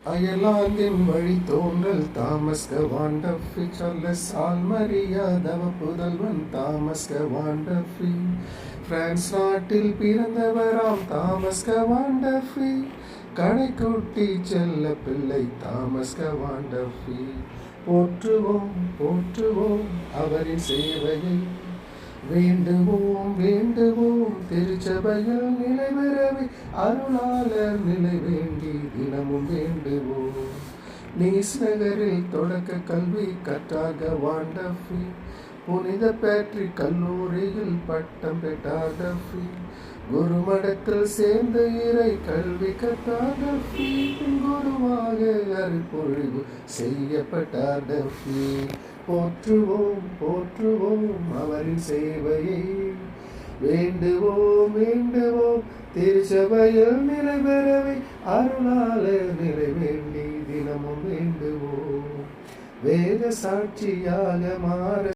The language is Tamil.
அயர்லாந்தின் வழித்தோன்றல் தாமஸ் கவாண்டஃபி, சார்லஸ் ஆல்மரியா தவ புதல்வன் தாமஸ் கவாண்டஃபி, பிரான்ஸ் நாட்டில் பிறந்தவராம் தாமஸ் கவாண்டஃபி, கடைக்குட்டி செல்ல பிள்ளை தாமஸ் கவாண்டஃபி. போற்றுவோம் போற்றுவோம் அவரின் சேவையை, வேண்டுவோம் வேண்டுவோம் திருச்சபையில் நிலை பெறவே, அருளாளர் நிலை வேண்டி தினமும் வேண்டுவோம். நீஸ் நகரில் தொடக்க கல்வி கற்றார் கவாண்டஃபி, புனித பேட்ரிக் கல்லூரியில் பட்டம் பெற்றார் டஃபி, குருமடத்தில் சேர்ந்து இறை கல்வி கற்றார் டஃபி, குருவாக அருள்பொழிவு செய்யப்பட்டார் டஃபி. போற்றுவோம் போற்றுவோம் அவரின் சேவையை, வேண்டுவோம் வேண்டுவோம் திருச்சபையில் நிலை பெறவே, அருளாளர் நிலை வேண்டி தினமும் வேண்டுவோம். வேத சாட்சியாக மாற